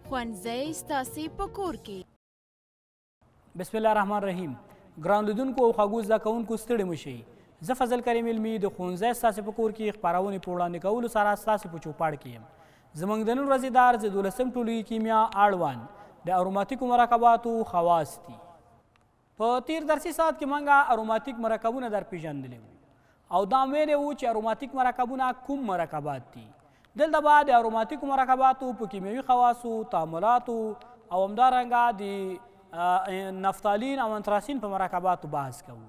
ښوونځی ستاسې په کور کې. بسم الله الرحمن الرحیم. ګران لیدونکو او خوږو زده کوونکو ستړي مه شئ. زه فضل کریم علمي د ښوونځی ستاسې په کور کې خپرونې په وړاندې کولو سره ستاسې په چوپاړ کې یم. زموږ د نن ورځې درس د 12 ټولګي کېمیا اړوند د اروماتیکو مرکباتو خواص دي. په تیر درسي ساعت کې موږ اروماتیک مرکبونه در پیژندلي وو او دا ویلي وو چې اروماتیک مرکبونه کوم مرکبات دي. دلته به د اروماتیکو مرکباتو په کیمیاوي خواصو، تعاملاتو او همدارنګه د نفتالین او انتراسین په مرکباتو بحث کوو.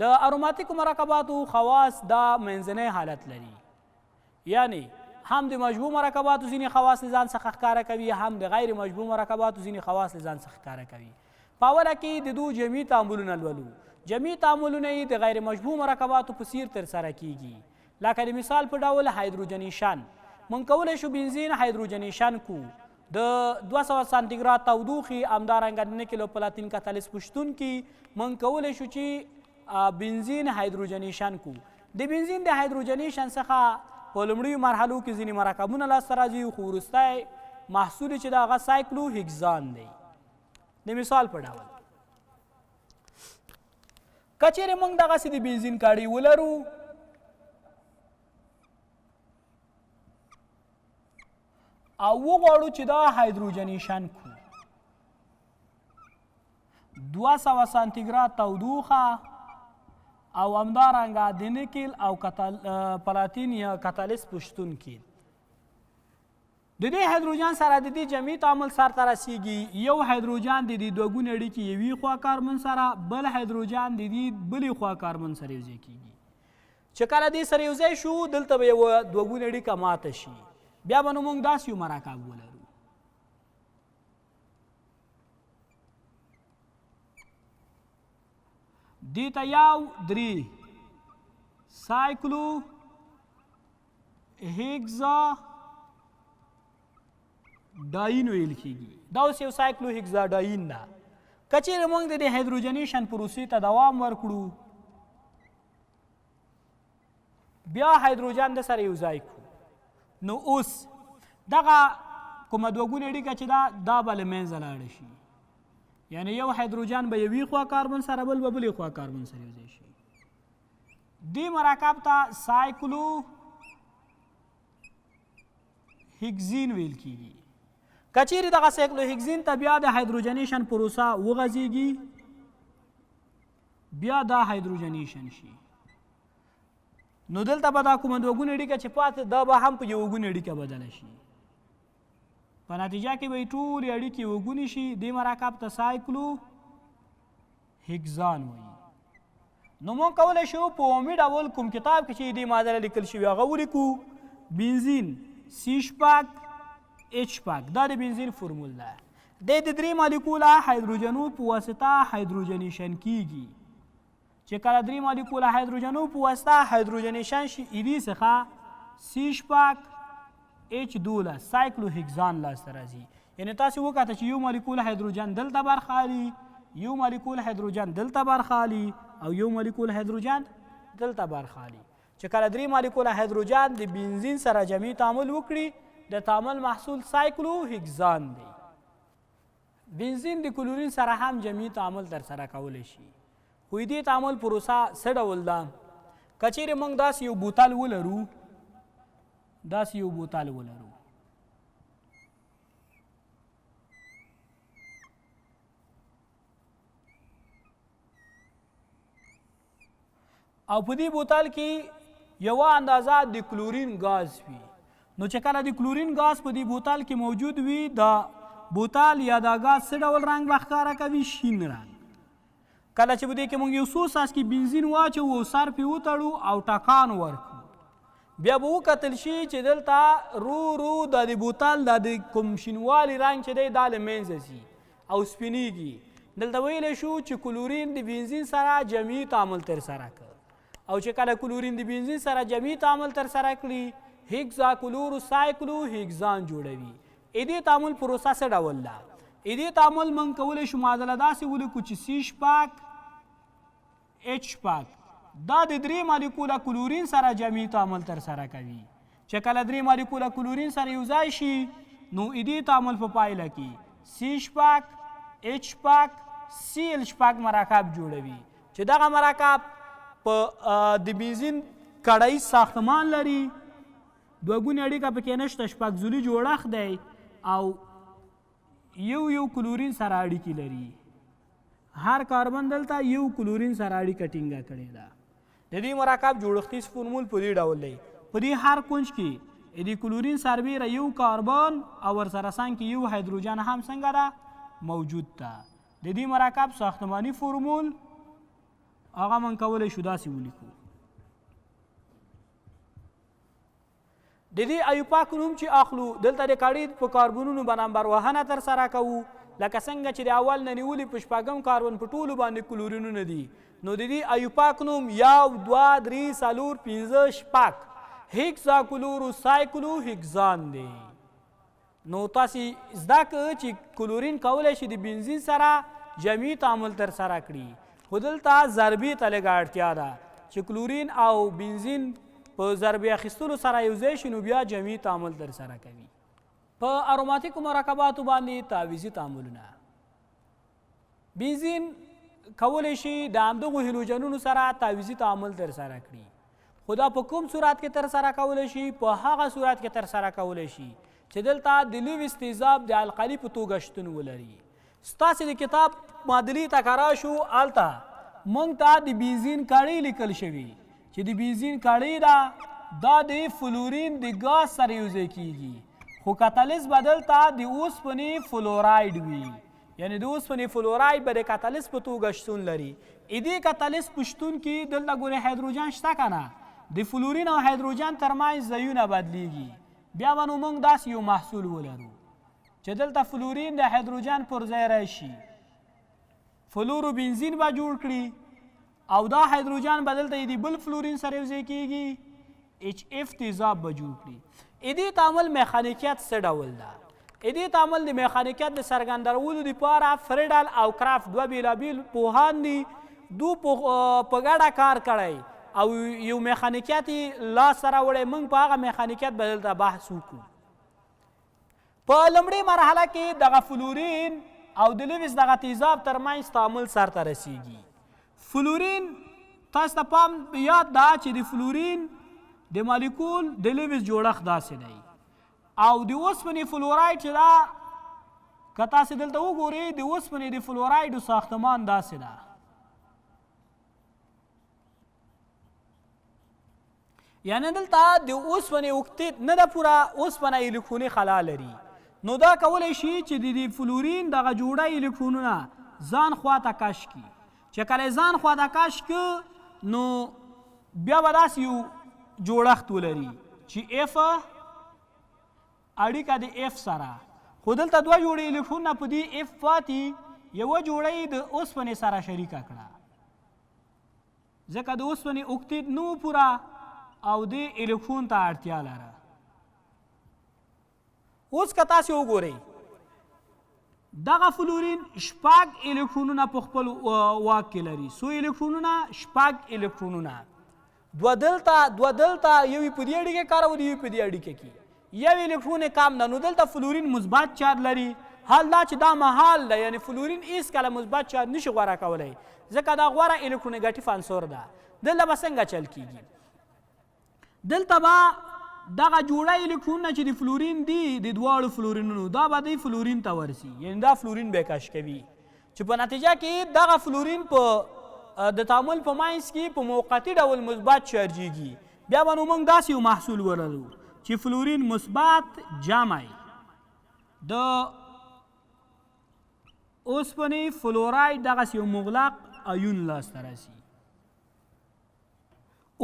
د اروماتیکو مرکباتو خواص دا منځنی حالت لري، یعنی هم د مشبوع مرکباتو ځینې خواص له ځان څخه ښکاره کوي، هم د غیر مشبوع مرکباتو ځینې خواص له ځان څخه ښکاره کوي. په اوله کې د دوی جمعي تعاملونه لولو. جمعي تعاملونه یې د غیر مشبوع مرکباتو په څیر ترسره کیږي. لکه د مثال په ډول هایدروجنیشن. موږ کولی شو بنزین هایدروجنیشن کو. د 200 سانتیګراد تودوخې همدارنګه د نکل او پلاتین کتلیس په شتون کې موږ کولی شو چې بنزین هایدروجنیشن کو. د بنزین د هایدروجنیشن څخه په لومړیو مرحلو کې ځینې مرکبونه لاسته راځي، خو وروستی محصول چې د هغه سایکلو هیګزان دی. د مثال په ډول که چیرې موږ دغسې د بنزین کاړي ولرو او وغواړو چې دا هایدروجنیشن کو، 200 سانتیګراد تودوخه او همدارنګه د نکل او پلاتین یا کتالیس په شتون کې د دې هایدروجن سره د دې جمعي تعامل سرته رسیږي. یو هایدروجن د دې دوه ګونې اړیکې یوې خوا کاربن سره، بل هایدروجن د دې بلې خوا کاربن سره یوځای کیږي. چې کله دې سره یوځای شو دلته به یوه دوه ګونې اړیکه ماته شي، بیا به نو موږ داسې یو مرکب ولرو. دې ته یو 3 سایکلو هیګزا ډاین ویل کیږي. دا اوس یو سایکلو هیګزا ډاین ده. که چیرې موږ د دې هایدروجنیشن پروسې ته دوام ورکړو بیا هایدروجن د سره یوځای کړو، نو اوس دغه کومه دوه ګونې اړیکه چې دا به له منځه لاړه شي، یعنی یو هایدروجن به یوې خوا کاربن سره، بل به بلې خوا کاربن سره یوځای شي. دې مرکب ته سایکلو هیګزین ویل کیږي. که چیرې دغه سایکلو هیګزین ته بیا د هایدروجنیشن پروسه وغځېږي بیا دا هایدروجنیشن شي، نو دلته به دا کومه دوه ګونې اړیکه چې پاتې دا به هم په یوه ګونې اړیکه بدله شي. په نتیجه کې به یې ټولې اړیکې یوه ګونې شي. دې مرکب ته سایکلو هیګزان وایي. نو موږ کولی شو په عمومي ډول کوم کتاب کې چې دې معادله لیکل شوي هغه ولیکو. بنزین C(H)، دا د بنزین فورمول ده. د 3 مالیکوله هایدروجنو په واسطه هایدروجنیشن کیږي. چې کله 3 مالیکوله هایدروجنو په واسطه هایدروجنیشن شي ایدې څخه C(H)H12 سایکلو هیګزان لاسته راځي. یعنې تاسې وکاته چې یو مالیکول هایدروجن دلته برخه اخلي، یو مالیکول هایدروجن دلته برخه اخلي او یو مالیکول هایدروجن دلته برخه اخلي. چې کله 3 مالیکوله هایدروجن د بنزین سره جمعي تعامل وکړي د تعامل محصول سایکلو هیګزان دی. بنزین د کلورین سره هم جمعي تعامل ترسره کولی شي، خو دې تعامل پروسه څه ډول ده؟ که چیرې موږ داسې یو بوتل ولرو او په دې بوتل کې یوه اندازه د کلورین غاز وي، نو چې کله د کلورین غاز په دې بوتل کې موجود وي دا بوتل یا دا غاز څه ډول رنګ به ښکاره کوي؟ شین رنګ. کله چې په دې کې موږ یو څو څاڅکي بنزین واچوو او سر پرې وتړو او ټکان ورکړو بیا به وکتل شي چې دلته رو د بوتل د کوم شینوالي رنګ چې دی دا له منځه ځي او سپینېږي. دلته ویلی شو چې کلورین د بنزین سره جمعي تعامل ترسره کړ او چې کله کلورین د بنزین سره جمعي تعامل ترسره کړي هیګزا کلورو سایکلو هیګزان جوړوي. دې تعامل پروسه څه ډول ده؟ دې تعامل موږ کولی شو معادله داسې ولیکو چې C(H) دا د 3 مالیکوله کلورین سره جمعي تعامل ترسره کوي. چې کله 3 مالیکوله کلورین سره یوځای شي نو دې تعامل په پایله کې C6H6Cl مرکب جوړوي چې دغه مرکب په د بنزین کړۍ ساختمان لري، دوه ګونې اړیکه پکې نشته، شپږ ځلي جوړښت دی او یو کلورین سره اړیکې لري. هر کاربن دلته یو کلورین سره اړیکه ټینګه کړې ده. د دې مرکب جوړښتیز فورمول په دې ډول دی. په دې هر کونج کې د کلورین سربیره یو کاربن او ورسره څنګ کې یو هایدروجن هم څنګه ده موجود ده. د دې مرکب ساختماني فورمول هغه من کولی شو داسې ولیکو. د دې ایوپاک نوم چې اخلو دلته د کړۍ په کاربنونو به نمبر وهنه ترسره کوو، لکه څنګه چې د اول نه نیولي په شپږم کاربن په ټولو باندې کلورینونه دي. نو د دې ایوپاک نوم 1 2 3 4 5 6 هیکزا کلورو سایکلو هیکزان دی. نو تاسې زده که چې کلورین کولی شي د بنزین سره جمعي تعامل ترسره کړي، خو دلته ضربې ته لږه اړتیا ده چې کلورین او بنزین په ضربې اخیستلو سره یو ځای شي نو بیا جمعي تعامل ترسره کوي. په اروماتیکو مرکباتو باندې تعویضي تعاملونه. بنزین کولی شي د همدغو هیلوجنونو سره تعویضي تعامل ترسره کړي، خو دا په کوم صورت کې ترسره کولی شي؟ په هغه صورت کې ترسره کولی شي چې دلته د لویس تیزاب د القلي په توګه شتون ولري. ستاسې د کتاب معادلې ته که راشو هلته موږ ته د بنزین کړۍ لیکل شوي چې د بنزین کړۍ ده دا د فلورین د ګاز سره یوځای کیږي، خو کتلیز به دلته د اوسپنې فلوراید وي، یعنی د اوسپنې فلوراید به د کتلیز په توګه شتون لري. دې کتلیز په شتون کې دلته ګورې هایدروجن شته که نه، د فلورین او هایدروجن ترمنځ ځایونه بدلیږي. بیا به نو موږ داسې یو محصول ولرو چې دلته فلورین د هایدروجن پر ځای راشي، فلورو بنزین به جوړ کړي او دا هایدروجن به دلته د بل فلورین سره یوځای کیږي، HF تیزاب به جوړ کړي. دې تعامل میخانیکیت څه ډول ده؟ دې تعامل د میخانیکیت د څرګندولو دپاره فریډل او کرافت دوه بېلابېل پوهان دي، دو په ګډه کار کړی او یو میخانیکیت یې لاس سره وړی. موږ په هغه میخانیکیت به دلته بحث وکړو. په لومړۍ مرحله کې دغه فلورین او د لویس دغه تیزاب ترمنځ تعامل سرته رسیږي. فلورین تاسو ته پام یاد ده چې د فلورین د مالیکول د لویس جوړښت داسې دی او د اوسپنې فلوراید چې ده که تاسې دلته وګورئ د اوسپنې د فلورایدو ساختمان داسې ده. یعنې دلته د اوسپنې اوکتیت نه ده پوره اوسپنه الکتروني خلا لري، نو دا کولی شي چې د فلورین دغه جوړه الکترونونه ځان خواته کش کړي. چې کله ځان خواته کش که نو بیا به داسې یو جوړښت ولري چې اف اړیکه د اف سره، خو دلته دوه جوړې الکترونونه په دې اف پاتې، یوه جوړه یې د اوسپنې سره شریکه کړه ځکه د اوسپنې اوکتیت نه و پوره او دې الکترون ته اړتیا لره. اوس که تاسې وګورئ دغه فلورین شپږ الکترونونه په خپل واک کې لري. څو الکترونونه؟ شپږ الکترونونه. دوه دلته یو یې په دې اړیکه کې کارول، یو یې په دې اړیکه کې، یو الکترون یې کم ده. نو دلته فلورین مثبت چارج لري. حال دا چې دا محال ده، یعنی فلورین هېڅکله مثبت چارج نشي غوره کولی ځکه دا غوره الکترونیګټیف عنصر ده. دلته به څنګه چل کیږي؟ دلته به دغه جوړه الکترونونه چې د فلورین دي د دواړو فلورینونو دا به د فلورین ته ورسي، یعنی دا فلورین به کش کوي چې په نتیجه کې دغه فلورین په د تعامل په منځ کې په موقتي ډول مثبت چارجیږي. بیا به نو موږ داسې یو محصول ولرو چې فلورین مثبت جمع د اوسپنې فلوراید دغسې یو مغلق ایون لاسته راسي.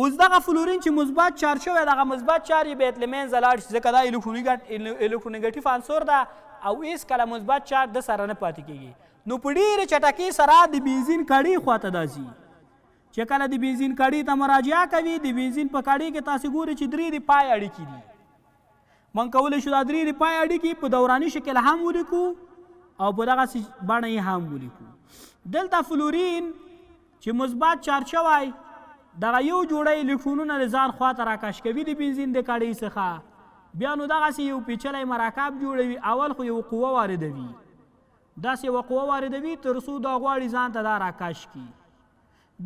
اوس دغه فلورین چې مثبت چارج شوی دغه مثبت چارج یې باید له منځه لاړ شي ځکه دا الکترونیګټیف عنصر ده او هېڅکله مثبت چارج د سره نه پاتې کېږي. نو په ډېرې چټکۍ سره د بنزین کړۍ خواته دا ځي. چې کله د بنزین کړۍ ته مراجعه کوي د بنزین په کړۍ کې تاسې ګورئ چې درې د پای اړیکې دي. موږ کولی شو دا درې د پای اړیکې په دوراني شکل هم ولیکو او په دغسې بڼه یې هم ولیکو. دلته فلورین چې مثبت چارج شوی دغه یو جوړه الکترونونه د ځان خواته راکش کوي د بنزین د کړۍ څخه، بیا نو دغسې یو پیچلی مرکب جوړوي. اول خو یو قوه واردوي، داسې یوه قوه واردوي تر څو دا غواړي ځان ته دا راکش کړي.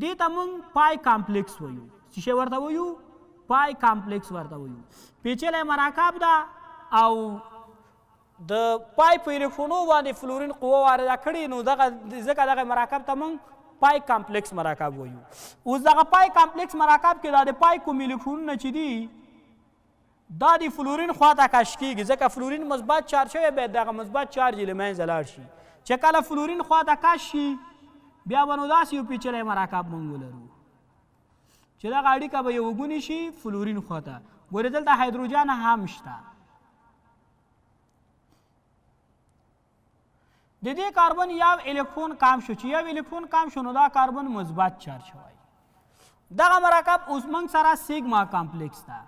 دې ته موږ پای کامپلیکس وایو. څه شی ورته وایو؟ پای کامپلیکس ورته وایو. پیچلی مرکب ده او د پای په الکترونو باندې فلورین قوه وارده کړي، نو ځکه دغه مرکب ته موږ پای کامپلیکس مرکب وایو. اوس دغه پای کامپلیکس مرکب کې دا د پای کوم الکترونونه چې دي دا د فلورین خواته کش کېږي، ځکه فلورین مثبت چارج شوی باید دغه مثبت چارج یې له منځه لاړ شي. چې کله فلورین خواته کش شي بیا به نو داسې یو پیچلی مرکب موږ ولرو چې دغه اړیکه به یو ګونې شي فلورین خواته. ګورې دلته هایدروجن هم شته. د دې کاربن یو الکترون کم شو، چې یو الکترون کم شو نو دا کاربن مثبت چارج شوی. دغه مرکب اوس موږ سره سیګما کامپلیکس ده.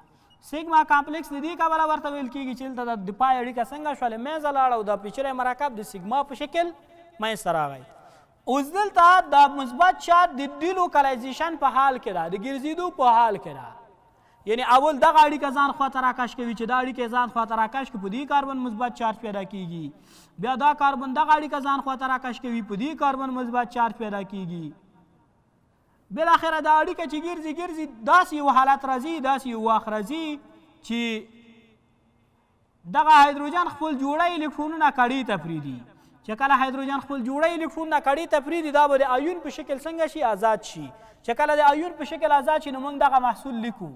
سیګما کامپلیکس د دې کبله ورته ویل کېږي چې دلته د پای اړیکه څنګه شوله منځه لاړه او دا پیچلی مرکب د سیګما په شکل منځته راغی. اوس دلته د مثبت چارج د ډیلوکلایزیشن په حال کې ده، د ګرځېدو په حال کې ده. یعنی اول دغه اړیکه ځان خواته راکش کوي، چې دا اړیکه ځان خواته راکش کوي په دې کاربن مثبت چارج پیدا کېږي. بیا دا کاربن دغه اړیکه ځان خواته راکش کوي په دې کاربن مثبت چارج پیدا کېږي. بالاخره دا اړیکه چې ګرځي ګرځي داسې یو حالت راځي، داسې یو وخت راځي چې دغه هایدروجن خپل جوړه الکترونونه کړۍ ته پرېږدي. چې کله هایدروجن خپل جوړه الکترونونه کړۍ ته پرېږدي دا به د ایون په شکل څنګه شي؟ آزاد شي. چې کله د ایون په شکل آزاد شي نو موږ دغه محصول لیکو.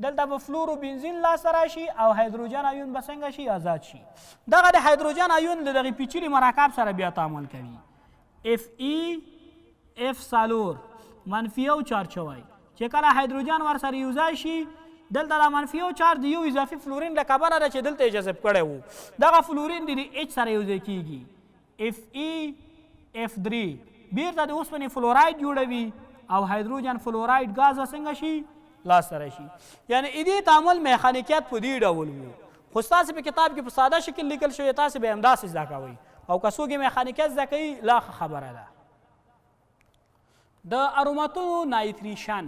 دلته به فلورو بنزین لاسته راشي او هایدروجن ایون به څنګه شي؟ آزاد شي. دغه د هایدروجن ایون د دغې پیچلي مرکب سره بیا تعامل کوي. F منفي یو چارج شوی. چې کله هایدروجن ورسره یوځای شي دلته دا منفي یو چارج د یو اضافي فلورین له کبله ده چې دلته یې جذب کړی و. دغه فلورین د H سره یوځای کېږي. Fe بیرته د اوسپنې فلوراید جوړوي او هایدروجن فلوراید ګاز به څنګه شي؟ لاسته راشي. یعنی دې تعامل میخانیکیت په دې ډول وو. خو ستاسې په کتاب کې په ساده شکل لیکل شوی، تاسې به همداسې زده کوئ او که څوک یې میخانیکیت زده کوي لا ښه خبره ده. د اروماتونو نایتریشن،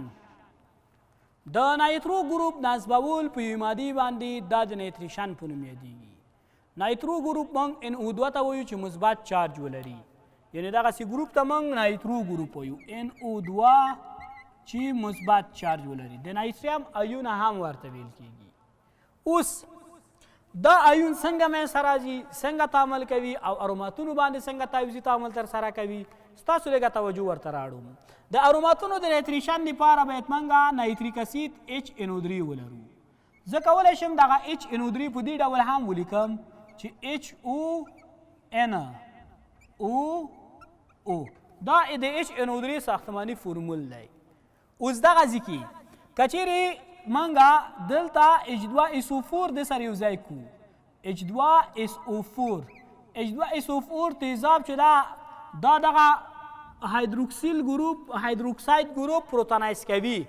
د نایترو ګروپ نصبول په یوې مادې باندې دا د نایتریشن په نوم یادېږي. نایترو ګروپ موږ NO2 ته وایو چې مثبت چارج ولري، یعنې دغسې ګروپ ته موږ نایترو ګروپ وایو. NO2 چې مثبت چارج ولري. د نایتریم ایون هم ورته ویل کېږي. اوس دا ایون څنګه منځته راځي، څنګه تعامل کوي او اروماتونو باندې څنګه تعویضي تعامل ترسره کوي، ستاسو لږه توجه ورته راړو. د اروماتونو د نایتریشن لپاره باید موږ نایتریک اسید HNO3 ولرو. زه کولی شم دغه HNO3 په دې ډول هم ولیکم چې HONO. دا د HNO3 ساختماني فورمول دی. اوس دغسې کې که چیرې موږ دلته H2SO4 د سره یو ځای کړو. H2SO4 تیزاب چې دا دغه هایدروکساید ګروپ پروتونایز کوي،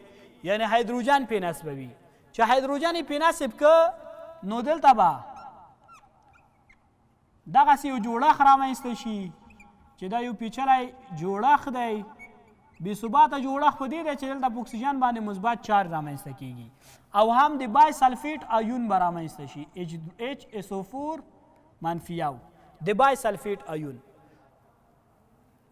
یعنی هایدروجن پې نصبوي. چې هایدروجن یې پې نصب که نو دلته به دغسې یو جوړښت رامنځته شي چې دا یو پیچلی جوړښت دی. بې ثباته جوړښت په دې دی چې دلته په اکسیجن باندې مثبت چارج رامنځته کېږي او هم د بای سلفیټ ایون به رامنځته شي. HSO4 منفي یو د بای سلفیټ ایون.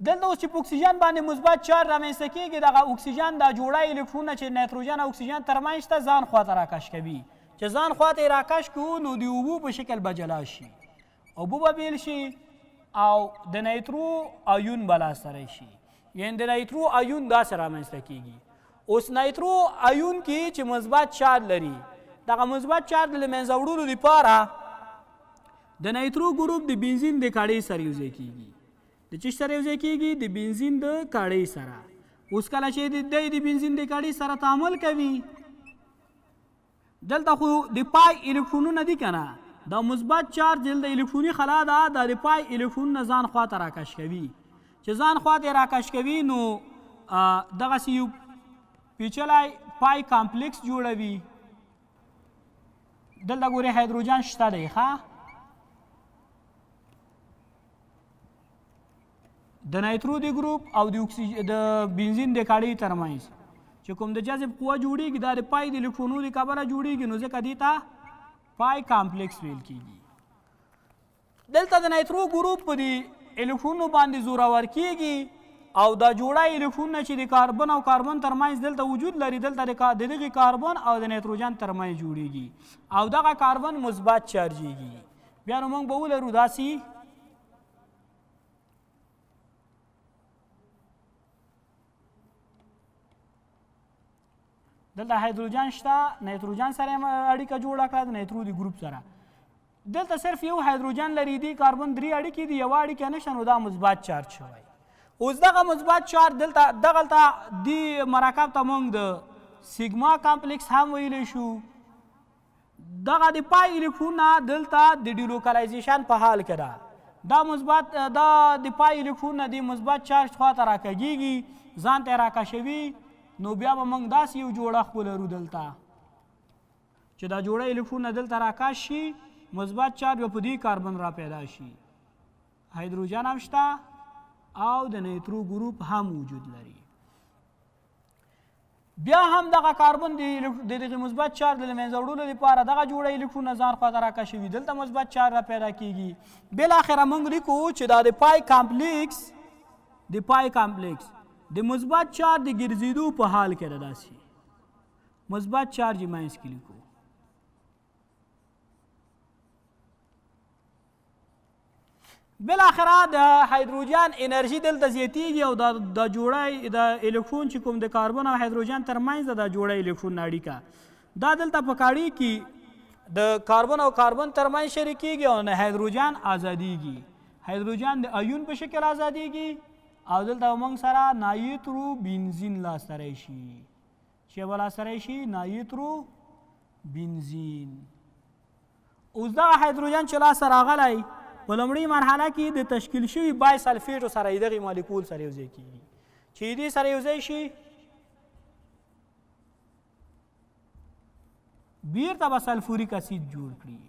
دلته اوس چې په اکسیجن باندې مثبت چارج رامنځته کېږي دغه اکسیجن دا جوړه الکترونونه چې نایتروجن او اکسیجن ترمنځ ته ځان خواته راکش کوي. چې ځان خواته یې راکش کوو نو د اوبو په شکل به جلا شي، اوبو به بیل شي او د نایترو ایون به لاسته راشي. یعنې د نایترو ایون داسې رامنځته کېږي. اوس نایترو ایون کې چې مثبت چارج لري، دغه مثبت چارج له منځه وړلو لپاره د نایترو ګروپ د بنزین د کاړۍ سره یوځای کېږي. د چی سره یوځای کېږي؟ د بنزین د کاړۍ سره. اوس کله چې دی د بنزین د کاړۍ سره تعامل کوي دلته خو د پای الکترونونه دي که نه، دا مثبت چارج د الکتروني خلا ده دا د پای الکترونونه ځان خواته راکش کوي. چې ځان خواته راکش کوي نو دغسې یو پیچلی پای کامپلیکس جوړوي. دلته ګورې هایدروجن شته دی ښه، د نایترو د ګروپ او د بنزین د کاړۍ ترمنځ چې کوم د جذب قوه جوړیږي دا د پای د الکترونونو د کبله جوړیږي نو ځکه دې ته پای کامپلیکس ویل کیږي. دلته د نایترو ګروپ په دې الکترونونو باندې زورور کیږي او دا جوړه الکترونونه چې د کاربن او کاربن ترمنځ دلته وجود لري دلته د دغې کاربن او د نایتروجن ترمنځ جوړیږي او دغه کاربن مثبت چارجیږي. بیا نو موږ به ولرو داسې دلته هایدروجن شته نایتروجن سره یې اړیکه جوړه کړه د نایترو د ګروپ سره. دلته صرف یو هایدروجن لري دی کاربن 3 اړیکې دي یوه اړیکه نشته نو دا مثبت چارج شوی. اوس دغه مثبت چارج دغلته دې مرکب ته موږ د سیګما کامپلیکس هم ویلی شو. دغه د پای الکترونونه دلته د ډیلوکلایزیشن په حال کې ده. دا مثبت دا د پای الکترونونه د مثبت چارج خواته راکږېږي ځان ته یې راکشوي نو بیا به موږ داسې یو جوړښت ولرو دلته چې دا جوړه الکترونونه دلته راکش شي مثبت چارج به په دې کاربن را پیدا شي. هایدروجن هم شته او د نیترو ګروپ هم وجود لري. بیا هم دغه کاربن د دغه مثبت چارج د منځه وړلو لپاره دغه جوړه الکترونونه ځان خواته راکشوي دلته مثبت چارج را پیدا کیږي. بالاخره موږ لیکو چې دا د پای کامپلیکس د مثبت چارج د ګرځېدو په حال کې ده داسې مثبت چارج یې منځ کې لیکو. بالاخره د هایدروجن انرژي دلته زیاتیږي او دا جوړه د الکترون چې کوم د کاربن او هایدروجن ترمنځ ده دا جوړه الکترون اړیکه دا دلته په کاړي کې د کاربن او کاربن ترمنځ شریکیږي او نه هایدروجن ازادیږي. هایدروجن د ایون په شکل ازادیږي او دلته موږ سره نایترو بنزین لاسته راشي چې به لاسته راشي نایترو بنزین. اوس دغه هایدروجن چې لاسته راغلی په لومړۍ مرحله کې د تشکیل شوي بای سلفیټو سره یې دغې مالیکول سره یوځای کېږي چې دې سره یوځای شي بیرته به سلفوریک اسید جوړ کړي.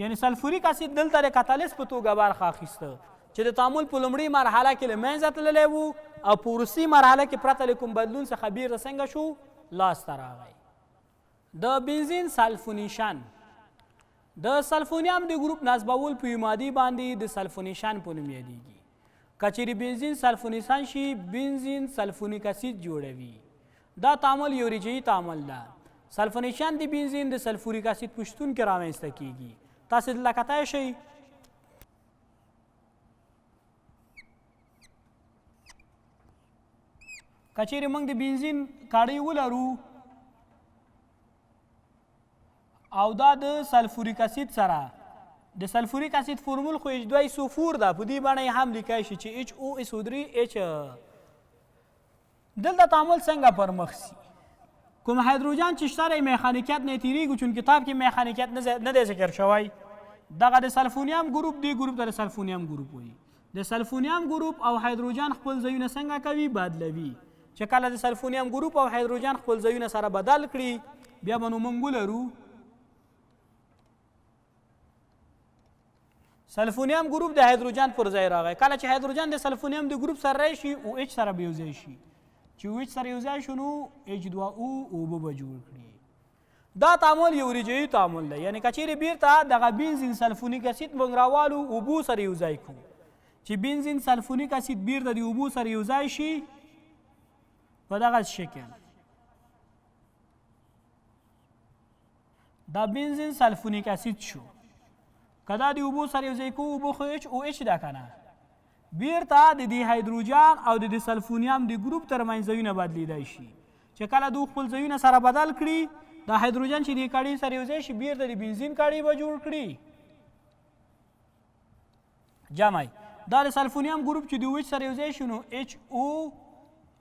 یعنې سلفوریک اسید دلته د کاتالیست په توګه برخه اخیسته چې د تعامل په لومړۍ مرحله کې له منځه تللی و او په وروستۍ مرحله کې پرته له کوم بدلون څخه بیرته څنګه شو لاسته راغی. د بنزین سلفونیشن د سلفونیم د ګروپ نصبول په یو مادې باندې د سلفونیشن په نوم یادیږي. که چیرې بنزین سلفونیشن شي بنزین سلفونیک اسید جوړوي. دا تعامل یو رجعي تعامل ده. سلفونیشن د بنزین د سلفوریک اسید په شتون کې رامنځته کیږي. تاسې دلته کتای شئ که چیرې موږ د بنزین کاړۍ ولرو او دا د سلفوریک اسید سره د سلفوریک اسید فورمول خو H2SO4 ده په دې بڼه یې هم لیکای شي چې HOSO3H. دلته تعامل څنګه پر مخ سي کوم هایدروجن چې شته دی میخانیکیت نه تیریږي چون کتاب کې میخانیکیت نه دی ذکر شوی. دغه د سلفونیم ګروپ دی ګروپ ته د سلفونیم ګروپ وایي. د سلفونیم ګروپ او هایدروجن خپل ځایونه څنګه کوي بدلوي چې کله د سلفونیم ګروپ او هایدروجن خپل ځایونه سره بدل کړي بیا به نو موږ ولرو سلفونیم ګروپ د هایدروجن پر ځای راغی. کله چې هایدروجن د سلفونیم د ګروپ سره راشي او H سره به یوځای شي چې OH سره یوځای شو نو H2O اوبه به جوړ کړي. دا تعامل یو رجعي تعامل دی. یعنې که چیرې بیرته دغه بنزین سلفونیک اسید موږ راوالو اوبو سره یوځای کړو چې بنزین سلفونیک اسید بیرته د اوبو سره یوځای شي په دغه شکل دا بنزین سلفونیک اسید شو. که دا د اوبو سره یوځای کوو اوبو خو HOH ده که نه بیرته د دې هایدروجن او د سلفونیم د ګروپ ترمنځ ځایونه بدلیدای شي چې کله دوی خپل ځایونه سره بدل کړي دا هایدروجن چې د کاړۍ سره یوځای شي بیرته د بنزین کاړۍ به جوړ کړي جمع. دا د سلفونیم ګروپ چې د OH سره یوځای شي نو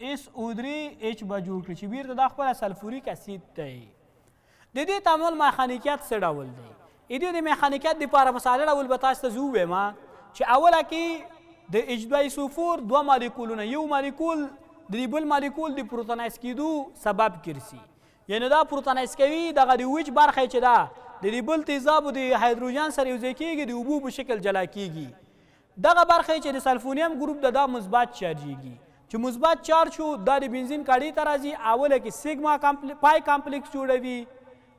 HOSO3H به جوړ کړي چې بیرته دا خپله سلفوریک اسید دی. د دې تعامل میخانیکیت څه ډول دی؟ د دې میخانیکیت دپاره په ساده ډول به تاسو ته زه ووایم چې اوله کې د H2SO4 دوه مالیکولونه یو مالیکول د دې بل مالیکول د پروتونایز کېدو سبب ګرځي. یعنې دا پروتونایز کوي دغه د OH برخه چې ده د دې بل تیزابو د هایدروجن سره یوځای کېږي د اوبو په شکل جلا کېږي. دغه برخه چې د سلفونیم ګروپ ده دا مثبت چارجیږي چې مثبت چارج شو دا د بنزین کاړۍ ته راځي اوله کې سیګما پای کمپلیکس جوړوي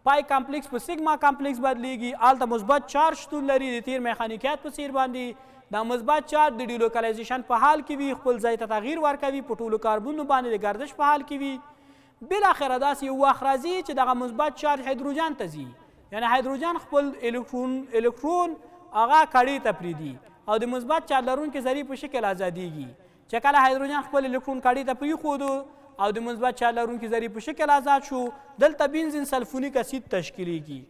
پای کمپلیکس په سیګما کمپلیکس بدلیږي هلته مثبت چارج شتون لري د تیر میخانیکیات په څیر باندې دا مثبت چارج د ډیلوکلایزیشن په حال کې وي خپل ځای ته تغییر ورکوي په ټولو کاربونو باندې د ګردش په حال کې وي بالاخره داسې یو وخت راځي چې دغه مثبت چارج هایدروجن ته ځي یعنی هایدروجن خپل الکترون هغه کاړۍ ته پرېږدي او د مثبت چارج لرونکي ذرې په شکل ازادیږي چې کله هایدروجن خپل الکترون کاړۍ ته پرېښودو او د مثبت چارج لرونکي ذرې په شکل آزاد شو دلته بنزین سلفونیک اسید تشکیلیږي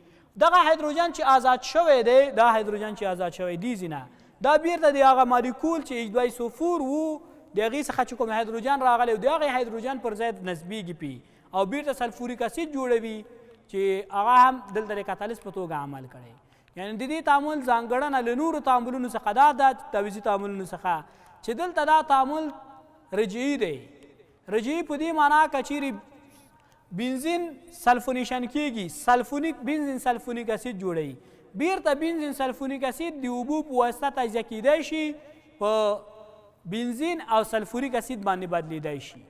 دغه هایدروجن چې آزاد شوی دی دا هایدروجن چې آزاد شوی دی ځینه دا بیرته د هغه مالیکول چې H2 صفور و د هغې څخه چې کوم هایدروجن راغلی و د هغې هایدروجن پر ځای نصبیږي پې او بیرته سلفوریک اسید جوړوي چې هغه هم دلته د کاتالیست په توګه عمل کړی یعنی د دې تعامل ځانګړنه له نورو تعاملونو څخه دا ده تعویضي تعاملونو څخه چې دلته دا تعامل رجعي دی رجعي په دې معنا که چیرې بنزین سلفونیشن کیږي بنزین سلفونیک اسید جوړوي بیرته بنزین سلفونیک اسید د اوبو په واسطه تجزیه کیدی شي په بنزین او سلفوریک اسید باندې بدلیدی شي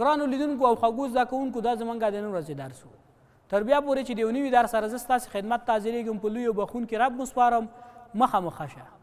ګرانو لیدونکو او خوږو زده کوونکو دا زموږ د نن ورځې درس و تر بیا پورې چې د یو نوي درس سره زه ستاسې خدمت ته حاضرېږم په لوی او بخونکي رب مسپارم مخه شه